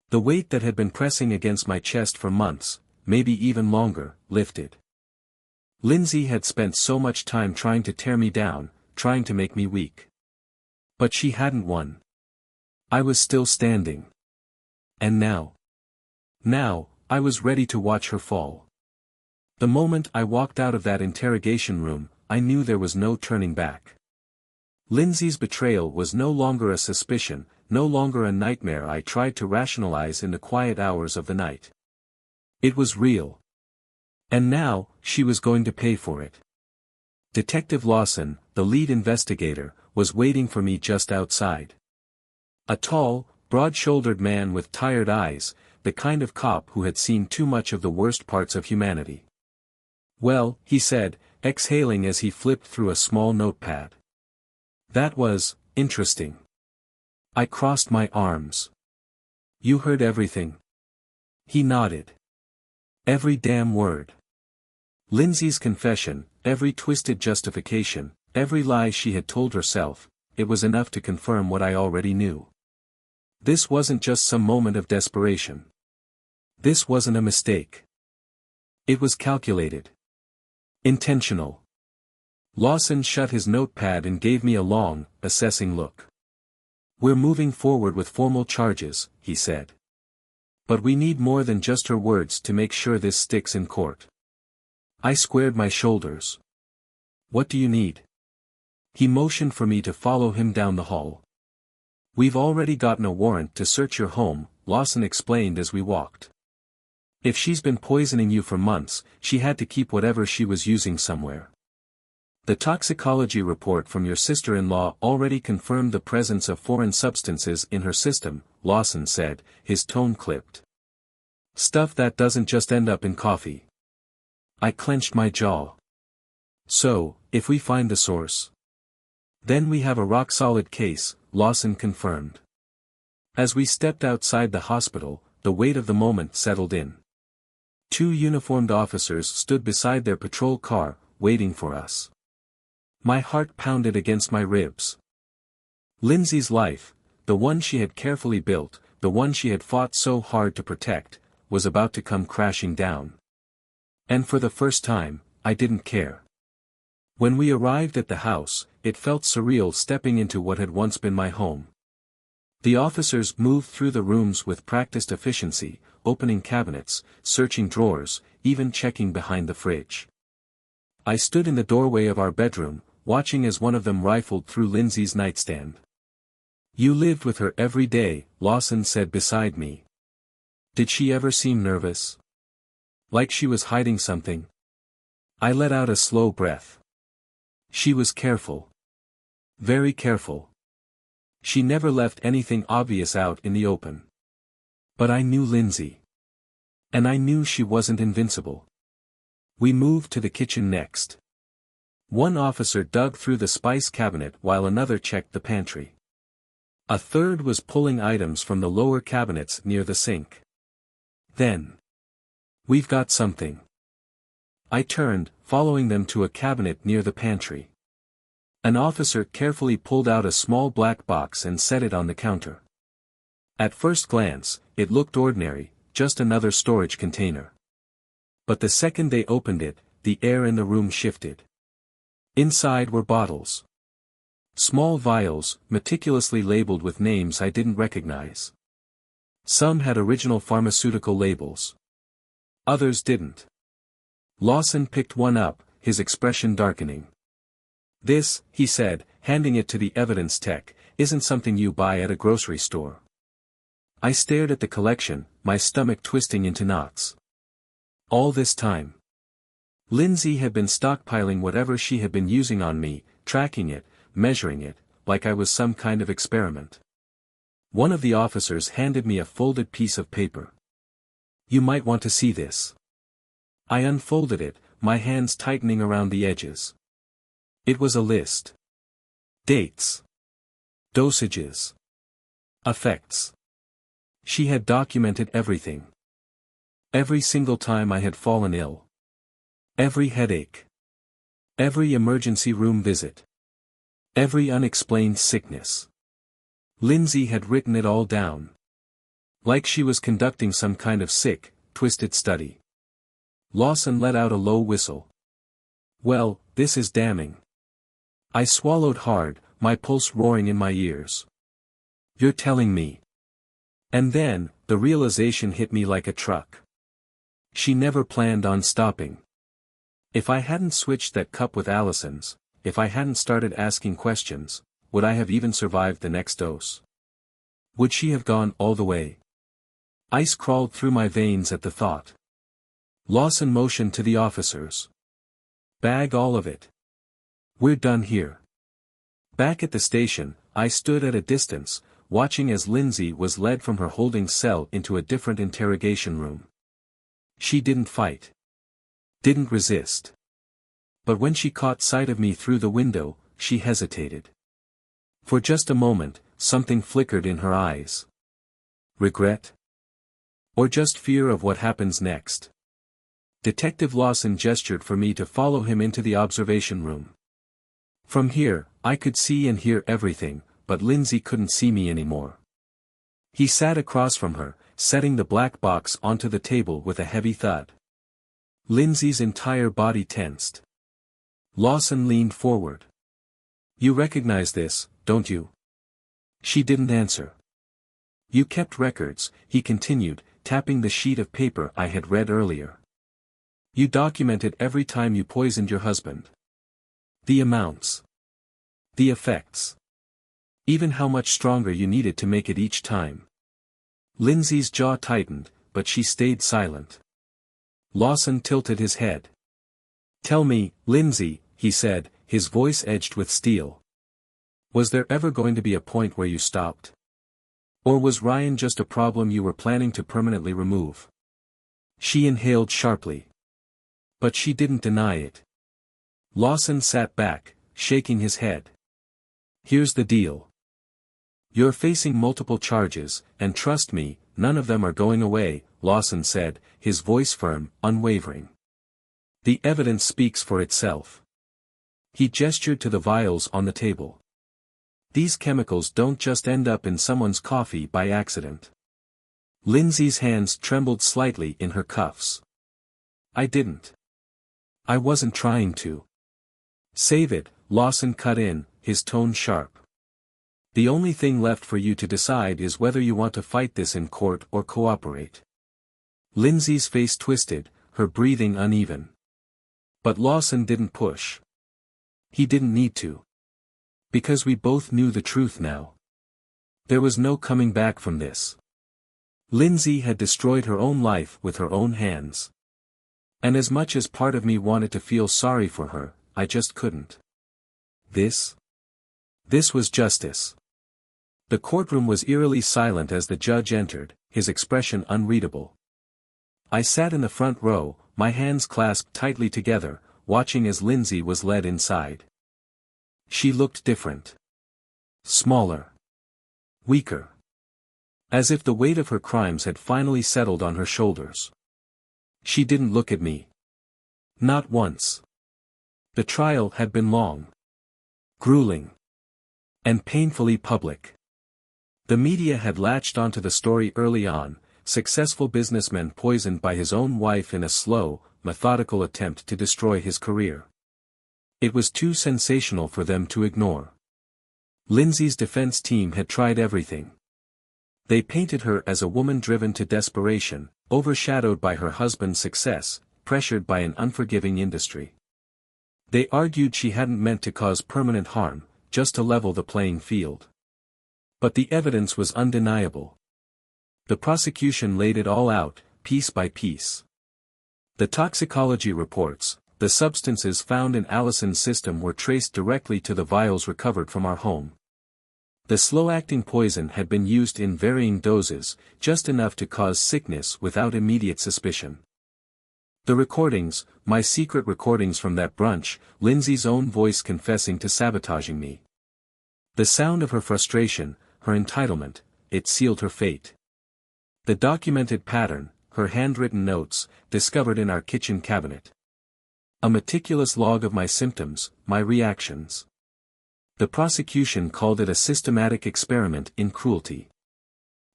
The weight that had been pressing against my chest for months, maybe even longer, lifted. Lindsay had spent so much time trying to tear me down, trying to make me weak. But she hadn't won. I was still standing. And now, I was ready to watch her fall. The moment I walked out of that interrogation room, I knew there was no turning back. Lindsay's betrayal was no longer a suspicion, no longer a nightmare I tried to rationalize in the quiet hours of the night. It was real. And now, she was going to pay for it. Detective Lawson, the lead investigator, was waiting for me just outside. A tall, broad-shouldered man with tired eyes, the kind of cop who had seen too much of the worst parts of humanity. Well, he said, exhaling as he flipped through a small notepad. That was interesting. I crossed my arms. You heard everything? He nodded. Every damn word. Lindsay's confession, every twisted justification, every lie she had told herself, it was enough to confirm what I already knew. This wasn't just some moment of desperation. This wasn't a mistake. It was calculated. Intentional. Lawson shut his notepad and gave me a long, assessing look. We're moving forward with formal charges, he said. But we need more than just her words to make sure this sticks in court. I squared my shoulders. What do you need? He motioned for me to follow him down the hall. We've already gotten a warrant to search your home, Lawson explained as we walked. If she's been poisoning you for months, she had to keep whatever she was using somewhere. The toxicology report from your sister-in-law already confirmed the presence of foreign substances in her system, Lawson said, his tone clipped. Stuff that doesn't just end up in coffee. I clenched my jaw. So, if we find the source, then we have a rock-solid case, Lawson confirmed. As we stepped outside the hospital, the weight of the moment settled in. 2 uniformed officers stood beside their patrol car, waiting for us. My heart pounded against my ribs. Lindsay's life, the one she had carefully built, the one she had fought so hard to protect, was about to come crashing down. And for the first time, I didn't care. When we arrived at the house, it felt surreal stepping into what had once been my home. The officers moved through the rooms with practiced efficiency, opening cabinets, searching drawers, even checking behind the fridge. I stood in the doorway of our bedroom, watching as one of them rifled through Lindsay's nightstand. You lived with her every day, Lawson said beside me. Did she ever seem nervous? Like she was hiding something? I let out a slow breath. She was careful. Very careful. She never left anything obvious out in the open. But I knew Lindsay. And I knew she wasn't invincible. We moved to the kitchen next. One officer dug through the spice cabinet while another checked the pantry. A third was pulling items from the lower cabinets near the sink. Then, we've got something. I turned, following them to a cabinet near the pantry. An officer carefully pulled out a small black box and set it on the counter. At first glance, it looked ordinary, just another storage container. But the second they opened it, the air in the room shifted. Inside were bottles. Small vials, meticulously labeled with names I didn't recognize. Some had original pharmaceutical labels. Others didn't. Lawson picked one up, his expression darkening. This, he said, handing it to the evidence tech, isn't something you buy at a grocery store. I stared at the collection, my stomach twisting into knots. All this time, Lindsay had been stockpiling whatever she had been using on me, tracking it, measuring it, like I was some kind of experiment. One of the officers handed me a folded piece of paper. You might want to see this. I unfolded it, my hands tightening around the edges. It was a list. Dates. Dosages. Effects. She had documented everything. Every single time I had fallen ill. Every headache. Every emergency room visit. Every unexplained sickness. Lindsay had written it all down. Like she was conducting some kind of sick, twisted study. Lawson let out a low whistle. Well, this is damning. I swallowed hard, my pulse roaring in my ears. You're telling me. And then, the realization hit me like a truck. She never planned on stopping. If I hadn't switched that cup with Allison's, if I hadn't started asking questions, would I have even survived the next dose? Would she have gone all the way? Ice crawled through my veins at the thought. Lawson motioned to the officers. Bag all of it. We're done here. Back at the station, I stood at a distance, watching as Lindsay was led from her holding cell into a different interrogation room. She didn't fight. Didn't resist. But when she caught sight of me through the window, she hesitated. For just a moment, something flickered in her eyes. Regret? Or just fear of what happens next? Detective Lawson gestured for me to follow him into the observation room. From here, I could see and hear everything, but Lindsay couldn't see me anymore. He sat across from her, setting the black box onto the table with a heavy thud. Lindsay's entire body tensed. Lawson leaned forward. You recognize this, don't you? She didn't answer. You kept records, he continued, tapping the sheet of paper I had read earlier. You documented every time you poisoned your husband. The amounts. The effects. Even how much stronger you needed to make it each time. Lindsay's jaw tightened, but she stayed silent. Lawson tilted his head. Tell me, Lindsay, he said, his voice edged with steel. Was there ever going to be a point where you stopped? Or was Ryan just a problem you were planning to permanently remove? She inhaled sharply. But she didn't deny it. Lawson sat back, shaking his head. Here's the deal. You're facing multiple charges, and trust me, none of them are going away, Lawson said, his voice firm, unwavering. The evidence speaks for itself. He gestured to the vials on the table. These chemicals don't just end up in someone's coffee by accident. Lindsay's hands trembled slightly in her cuffs. I didn't. I wasn't trying to. Save it, Lawson cut in, his tone sharp. The only thing left for you to decide is whether you want to fight this in court or cooperate. Lindsay's face twisted, her breathing uneven. But Lawson didn't push. He didn't need to. Because we both knew the truth now. There was no coming back from this. Lindsay had destroyed her own life with her own hands. And as much as part of me wanted to feel sorry for her, I just couldn't. This was justice. The courtroom was eerily silent as the judge entered, his expression unreadable. I sat in the front row, my hands clasped tightly together, watching as Lindsay was led inside. She looked different. Smaller. Weaker. As if the weight of her crimes had finally settled on her shoulders. She didn't look at me. Not once. The trial had been long. Grueling. And painfully public. The media had latched onto the story early on, successful businessman poisoned by his own wife in a slow, methodical attempt to destroy his career. It was too sensational for them to ignore. Lindsay's defense team had tried everything. They painted her as a woman driven to desperation, overshadowed by her husband's success, pressured by an unforgiving industry. They argued she hadn't meant to cause permanent harm, just to level the playing field. But the evidence was undeniable. The prosecution laid it all out, piece by piece. The toxicology reports, the substances found in Allison's system were traced directly to the vials recovered from our home. The slow-acting poison had been used in varying doses, just enough to cause sickness without immediate suspicion. The recordings, my secret recordings from that brunch, Lindsay's own voice confessing to sabotaging me. The sound of her frustration, her entitlement, it sealed her fate. The documented pattern, her handwritten notes, discovered in our kitchen cabinet. A meticulous log of my symptoms, my reactions. The prosecution called it a systematic experiment in cruelty.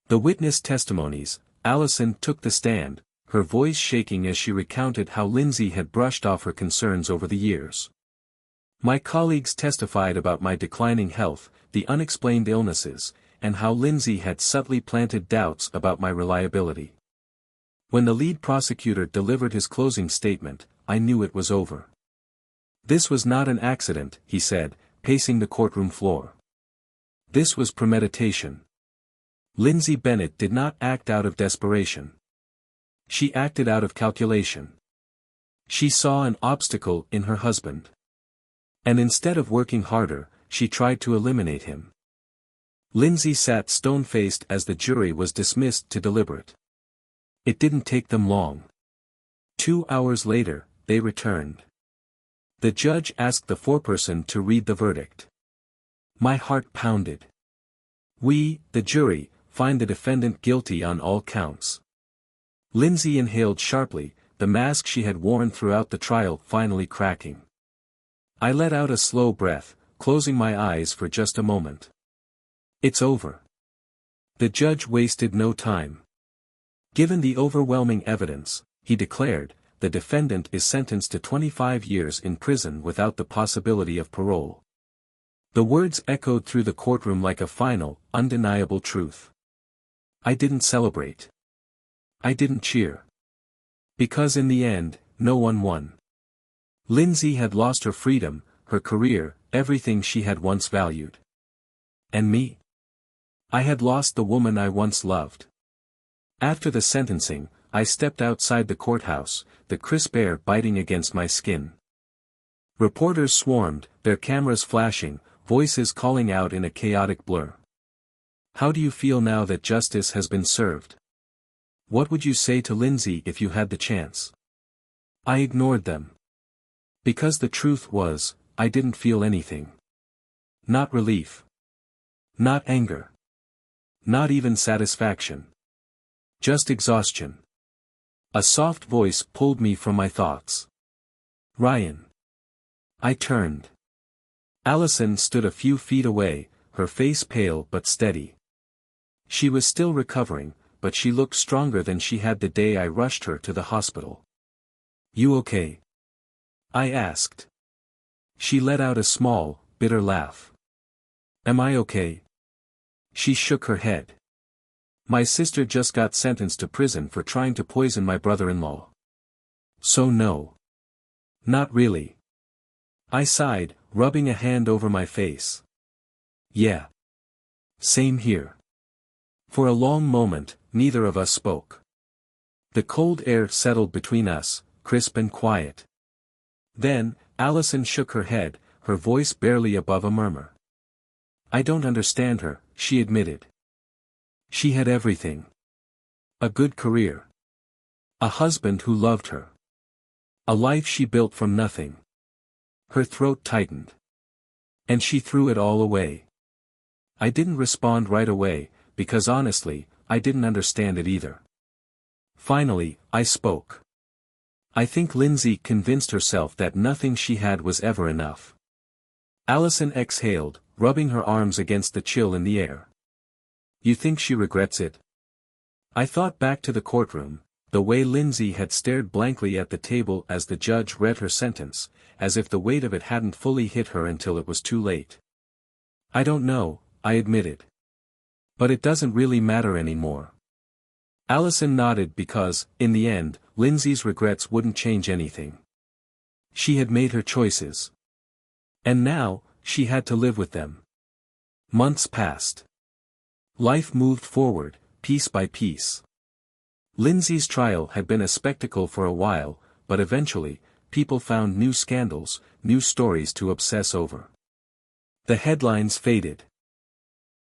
The witness testimonies, Allison took the stand, her voice shaking as she recounted how Lindsay had brushed off her concerns over the years. My colleagues testified about my declining health, the unexplained illnesses, and how Lindsay had subtly planted doubts about my reliability. When the lead prosecutor delivered his closing statement, I knew it was over. This was not an accident, he said, pacing the courtroom floor. This was premeditation. Lindsay Bennett did not act out of desperation. She acted out of calculation. She saw an obstacle in her husband. And instead of working harder, she tried to eliminate him. Lindsay sat stone-faced as the jury was dismissed to deliberate. It didn't take them long. 2 hours later, they returned. The judge asked the foreperson to read the verdict. My heart pounded. We, the jury, find the defendant guilty on all counts. Lindsay inhaled sharply, the mask she had worn throughout the trial finally cracking. I let out a slow breath, closing my eyes for just a moment. It's over. The judge wasted no time. Given the overwhelming evidence, he declared, the defendant is sentenced to 25 years in prison without the possibility of parole. The words echoed through the courtroom like a final, undeniable truth. I didn't celebrate. I didn't cheer. Because in the end, no one won. Lindsay had lost her freedom, her career, everything she had once valued. And me? I had lost the woman I once loved. After the sentencing, I stepped outside the courthouse, the crisp air biting against my skin. Reporters swarmed, their cameras flashing, voices calling out in a chaotic blur. How do you feel now that justice has been served? What would you say to Lindsay if you had the chance? I ignored them. Because the truth was, I didn't feel anything. Not relief. Not anger. Not even satisfaction. Just exhaustion. A soft voice pulled me from my thoughts. Ryan. I turned. Allison stood a few feet away, her face pale but steady. She was still recovering, but she looked stronger than she had the day I rushed her to the hospital. You okay? I asked. She let out a small, bitter laugh. Am I okay? She shook her head. My sister just got sentenced to prison for trying to poison my brother-in-law. So no. Not really. I sighed, rubbing a hand over my face. Yeah. Same here. For a long moment, neither of us spoke. The cold air settled between us, crisp and quiet. Then, Allison shook her head, her voice barely above a murmur. I don't understand her, she admitted. She had everything. A good career. A husband who loved her. A life she built from nothing. Her throat tightened. And she threw it all away. I didn't respond right away, because honestly, I didn't understand it either. Finally, I spoke. I think Lindsay convinced herself that nothing she had was ever enough. Allison exhaled, rubbing her arms against the chill in the air. You think she regrets it? I thought back to the courtroom, the way Lindsay had stared blankly at the table as the judge read her sentence, as if the weight of it hadn't fully hit her until it was too late. I don't know, I admitted. But it doesn't really matter anymore. Allison nodded because, in the end, Lindsay's regrets wouldn't change anything. She had made her choices. And now, she had to live with them. Months passed. Life moved forward, piece by piece. Lindsay's trial had been a spectacle for a while, but eventually, people found new scandals, new stories to obsess over. The headlines faded.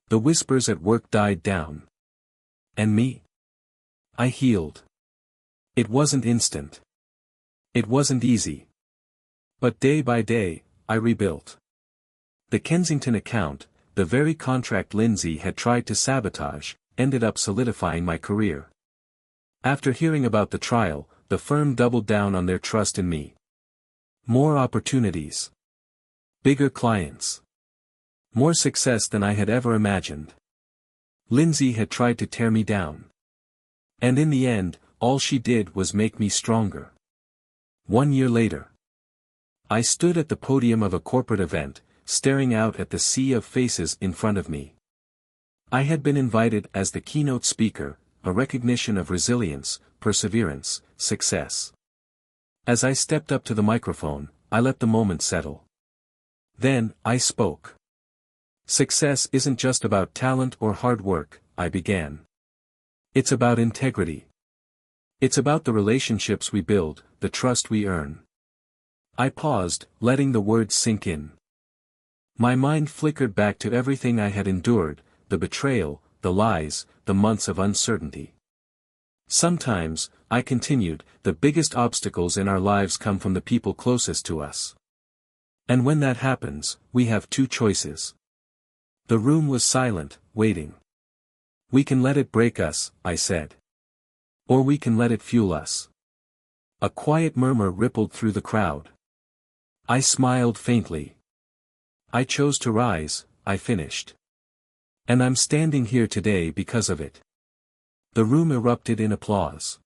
The whispers at work died down. And me? I healed. It wasn't instant. It wasn't easy. But day by day, I rebuilt. The Kensington account, the very contract Lindsay had tried to sabotage, ended up solidifying my career. After hearing about the trial, the firm doubled down on their trust in me. More opportunities. Bigger clients. More success than I had ever imagined. Lindsay had tried to tear me down. And in the end, all she did was make me stronger. 1 year later. I stood at the podium of a corporate event, staring out at the sea of faces in front of me. I had been invited as the keynote speaker, a recognition of resilience, perseverance, success. As I stepped up to the microphone, I let the moment settle. Then, I spoke. Success isn't just about talent or hard work, I began. It's about integrity. It's about the relationships we build, the trust we earn. I paused, letting the words sink in. My mind flickered back to everything I had endured, the betrayal, the lies, the months of uncertainty. Sometimes, I continued, the biggest obstacles in our lives come from the people closest to us. And when that happens, we have two choices. The room was silent, waiting. We can let it break us, I said. Or we can let it fuel us. A quiet murmur rippled through the crowd. I smiled faintly. I chose to rise, I finished. And I'm standing here today because of it. The room erupted in applause.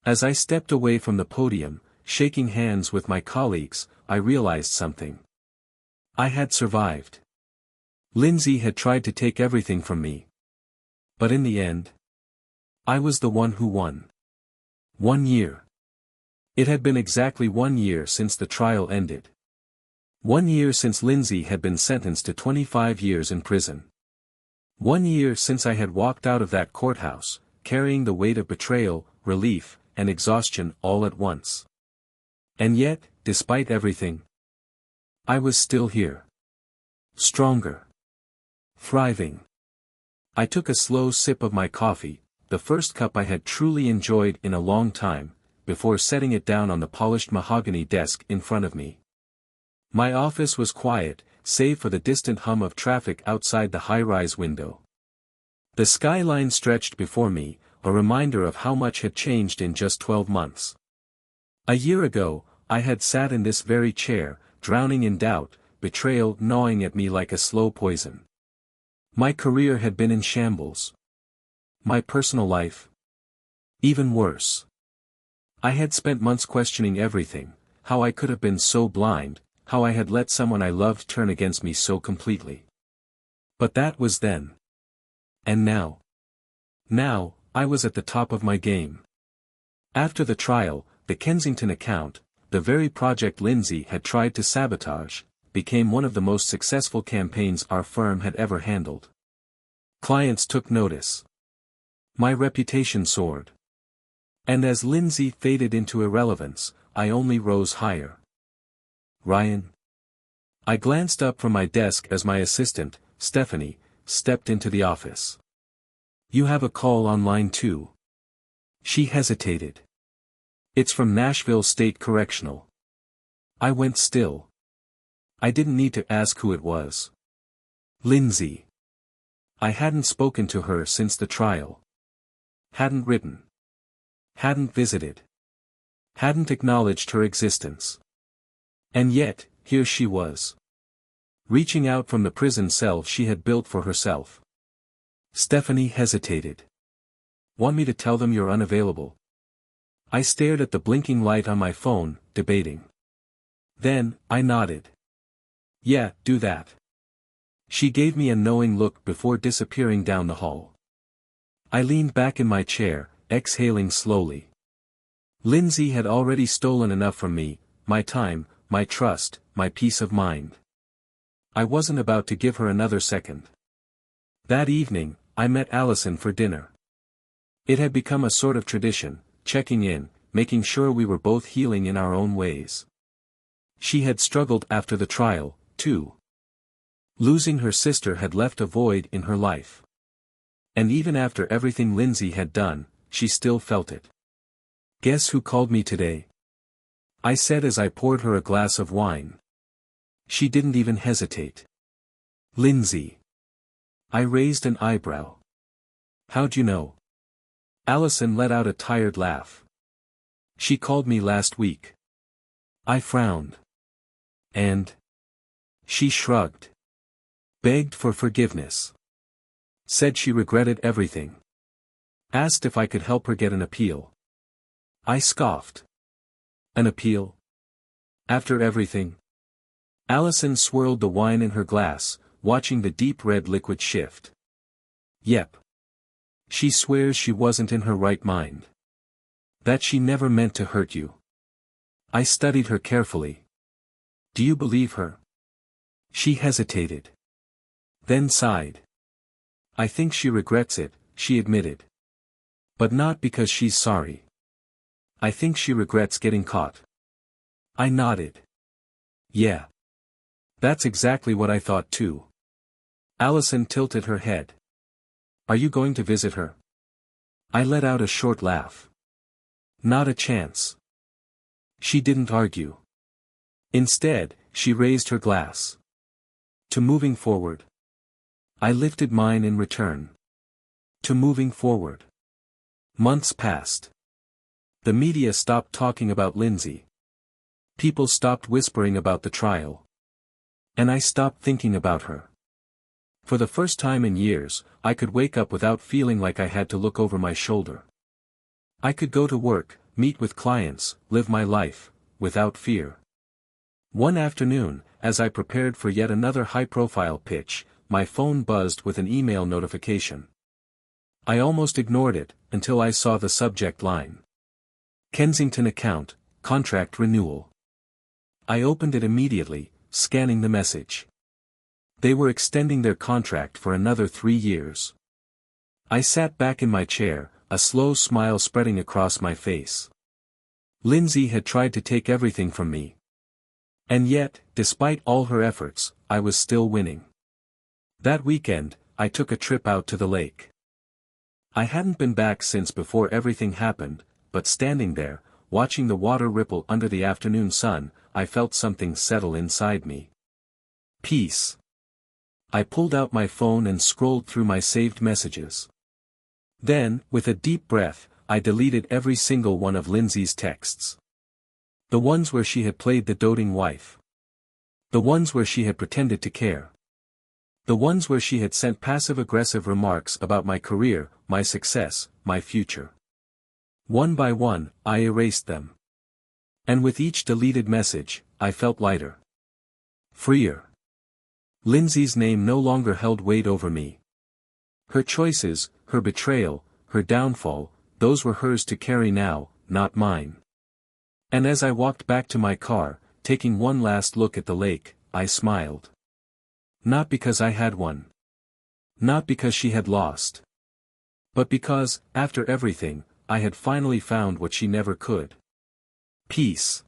As I stepped away from the podium, shaking hands with my colleagues, I realized something. I had survived. Lindsay had tried to take everything from me. But in the end, I was the one who won. 1 year. It had been exactly 1 year since the trial ended. 1 year since Lindsay had been sentenced to 25 years in prison. 1 year since I had walked out of that courthouse, carrying the weight of betrayal, relief, and exhaustion all at once. And yet, despite everything, I was still here. Stronger. Thriving. I took a slow sip of my coffee, the first cup I had truly enjoyed in a long time, before setting it down on the polished mahogany desk in front of me. My office was quiet, save for the distant hum of traffic outside the high-rise window. The skyline stretched before me, a reminder of how much had changed in just 12 months. A year ago, I had sat in this very chair, drowning in doubt, betrayal gnawing at me like a slow poison. My career had been in shambles. My personal life? Even worse. I had spent months questioning everything, how I could have been so blind, how I had let someone I loved turn against me so completely. But that was then. And now? Now, I was at the top of my game. After the trial, the Kensington account, the very project Lindsay had tried to sabotage, became one of the most successful campaigns our firm had ever handled. Clients took notice. My reputation soared. And as Lindsay faded into irrelevance, I only rose higher. Ryan? I glanced up from my desk as my assistant, Stephanie, stepped into the office. You have a call on line 2. She hesitated. It's from Nashville State Correctional. I went still. I didn't need to ask who it was. Lindsay. I hadn't spoken to her since the trial. Hadn't written. Hadn't visited. Hadn't acknowledged her existence. And yet, here she was. Reaching out from the prison cell she had built for herself. Stephanie hesitated. Want me to tell them you're unavailable? I stared at the blinking light on my phone, debating. Then, I nodded. Yeah, do that. She gave me a knowing look before disappearing down the hall. I leaned back in my chair, exhaling slowly. Lindsay had already stolen enough from me, my time, my trust, my peace of mind. I wasn't about to give her another second. That evening, I met Allison for dinner. It had become a sort of tradition, checking in, making sure we were both healing in our own ways. She had struggled after the trial, too. Losing her sister had left a void in her life. And even after everything Lindsay had done, she still felt it. Guess who called me today? I said as I poured her a glass of wine. She didn't even hesitate. Lindsay. I raised an eyebrow. How'd you know? Allison let out a tired laugh. She called me last week. I frowned. And? She shrugged. Begged for forgiveness. Said she regretted everything. Asked if I could help her get an appeal. I scoffed. An appeal? After everything? Allison swirled the wine in her glass, watching the deep red liquid shift. Yep. She swears she wasn't in her right mind. That she never meant to hurt you. I studied her carefully. Do you believe her? She hesitated. Then sighed. I think she regrets it, she admitted. But not because she's sorry. I think she regrets getting caught. I nodded. Yeah. That's exactly what I thought too. Allison tilted her head. Are you going to visit her? I let out a short laugh. Not a chance. She didn't argue. Instead, she raised her glass. To moving forward. I lifted mine in return. To moving forward. Months passed. The media stopped talking about Lindsay. People stopped whispering about the trial. And I stopped thinking about her. For the first time in years, I could wake up without feeling like I had to look over my shoulder. I could go to work, meet with clients, live my life, without fear. One afternoon, as I prepared for yet another high-profile pitch, my phone buzzed with an email notification. I almost ignored it, until I saw the subject line. Kensington account, contract renewal. I opened it immediately, scanning the message. They were extending their contract for another 3 years. I sat back in my chair, a slow smile spreading across my face. Lindsay had tried to take everything from me. And yet, despite all her efforts, I was still winning. That weekend, I took a trip out to the lake. I hadn't been back since before everything happened, but standing there, watching the water ripple under the afternoon sun, I felt something settle inside me. Peace. I pulled out my phone and scrolled through my saved messages. Then, with a deep breath, I deleted every single one of Lindsay's texts. The ones where she had played the doting wife. The ones where she had pretended to care. The ones where she had sent passive-aggressive remarks about my career, my success, my future. One by one, I erased them. And with each deleted message, I felt lighter. Freer. Lindsay's name no longer held weight over me. Her choices, her betrayal, her downfall, those were hers to carry now, not mine. And as I walked back to my car, taking one last look at the lake, I smiled. Not because I had won. Not because she had lost. But because, after everything, I had finally found what she never could. Peace.